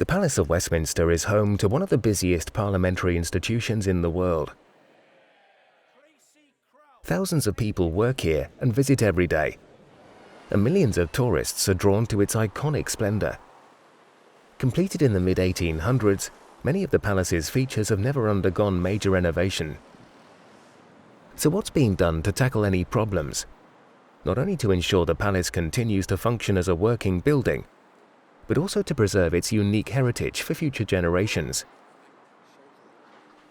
The Palace of Westminster is home to one of the busiest parliamentary institutions in the world. Thousands of people work here and visit every day, and millions of tourists are drawn to its iconic splendor. Completed in the mid-1800s, many of the palace's features have never undergone major renovation. So what's being done to tackle any problems? Not only to ensure the palace continues to function as a working building, but also to preserve its unique heritage for future generations.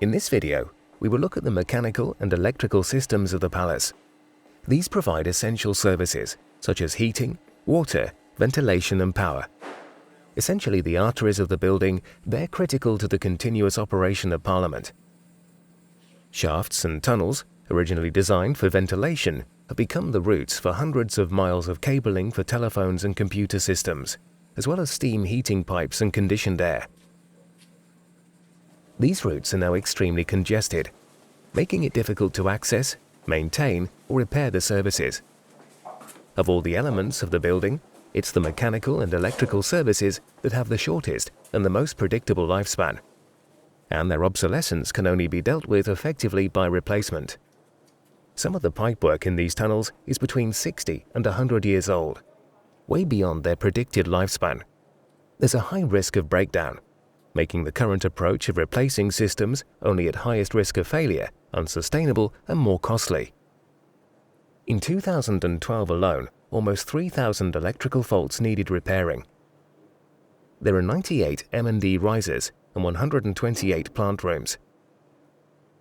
In this video, we will look at the mechanical and electrical systems of the palace. These provide essential services such as heating, water, ventilation and power. Essentially, the arteries of the building, they're critical to the continuous operation of Parliament. Shafts and tunnels, originally designed for ventilation, have become the routes for hundreds of miles of cabling for telephones and computer systems, as well as steam heating pipes and conditioned air. These routes are now extremely congested, making it difficult to access, maintain, or repair the services. Of all the elements of the building, it's the mechanical and electrical services that have the shortest and the most predictable lifespan, and their obsolescence can only be dealt with effectively by replacement. Some of the pipework in these tunnels is between 60 and 100 years old, way beyond their predicted lifespan. There's a high risk of breakdown, making the current approach of replacing systems only at highest risk of failure unsustainable and more costly. In 2012 alone, almost 3,000 electrical faults needed repairing. There are 98 M&D risers and 128 plant rooms.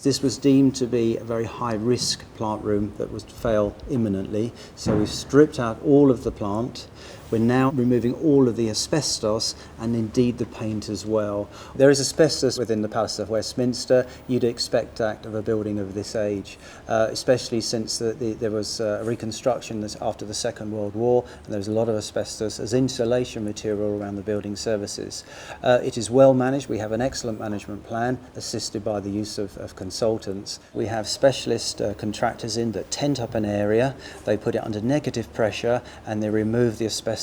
This was deemed to be a very high-risk plant room that was to fail imminently, so we've stripped out all of the plant. We're now removing all of the asbestos and indeed the paint as well. There is asbestos within the Palace of Westminster. You'd expect that of a building of this age, especially since there was a reconstruction after the Second World War, and there was a lot of asbestos as insulation material around the building services. It is well managed. We have an excellent management plan assisted by the use of consultants. We have specialist contractors in that tent up an area, they put it under negative pressure and they remove the asbestos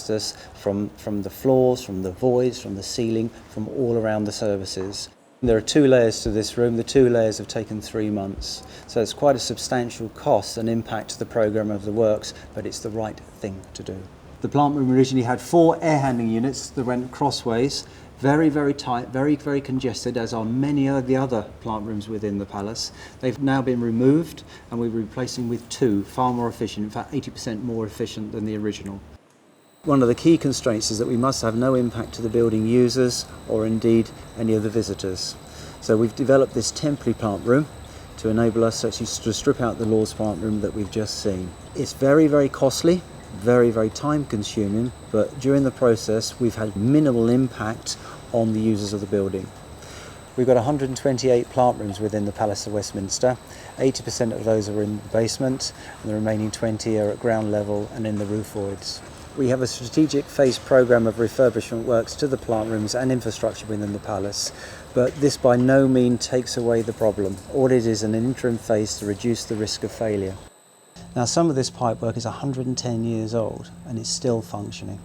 from the floors, from the voids, from the ceiling, from all around the services. There are 2 layers to this room. The 2 layers have taken 3 months. So it's quite a substantial cost and impact to the programme of the works, but it's the right thing to do. The plant room originally had 4 air handling units that went crossways. Very, very tight, very, very congested, as are many of the other plant rooms within the palace. They've now been removed and we're replacing with 2, far more efficient, in fact 80% more efficient than the original. One of the key constraints is that we must have no impact to the building users or indeed any of the visitors. So we've developed this temporary plant room to enable us actually to strip out the Lord's plant room that we've just seen. It's very, very costly, very, very time consuming, but during the process we've had minimal impact on the users of the building. We've got 128 plant rooms within the Palace of Westminster. 80% of those are in the basement and the remaining 20 are at ground level and in the roof voids. We have a strategic phased programme of refurbishment works to the plant rooms and infrastructure within the palace, but this by no means takes away the problem. All it is an interim phase to reduce the risk of failure. Now, some of this pipework is 110 years old and it's still functioning.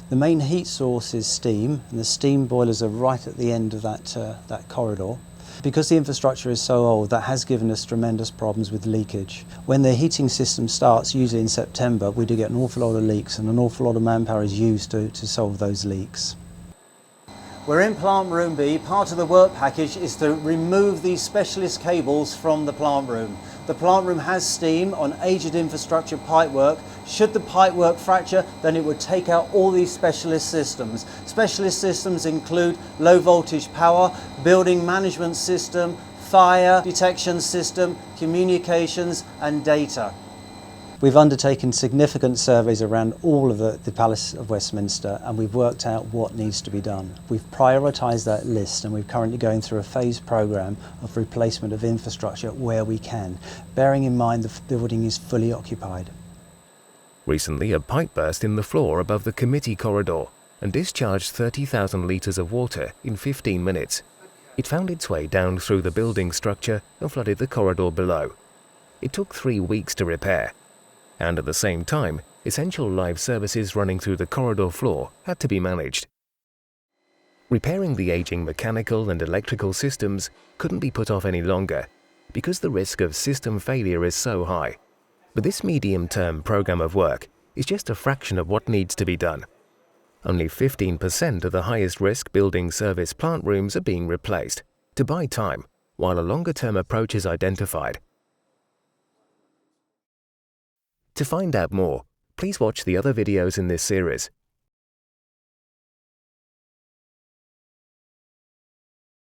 The main heat source is steam, and the steam boilers are right at the end of that corridor. Because the infrastructure is so old, that has given us tremendous problems with leakage. When the heating system starts, usually in September, we do get an awful lot of leaks, and an awful lot of manpower is used to solve those leaks. We're in plant room B. Part of the work package is to remove these specialist cables from the plant room. The plant room has steam on aged infrastructure pipework. Should the pipework fracture, then it would take out all these specialist systems. Specialist systems include low voltage power, building management system, fire detection system, communications and data. We've undertaken significant surveys around all of the Palace of Westminster, and we've worked out what needs to be done. We've prioritised that list, and we're currently going through a phased programme of replacement of infrastructure where we can, bearing in mind the building is fully occupied. Recently, a pipe burst in the floor above the committee corridor and discharged 30,000 litres of water in 15 minutes. It found its way down through the building structure and flooded the corridor below. It took 3 weeks to repair, and at the same time, essential live services running through the corridor floor had to be managed. Repairing the aging mechanical and electrical systems couldn't be put off any longer because the risk of system failure is so high. But this medium-term program of work is just a fraction of what needs to be done. Only 15% of the highest-risk building service plant rooms are being replaced to buy time while a longer-term approach is identified. To find out more, please watch the other videos in this series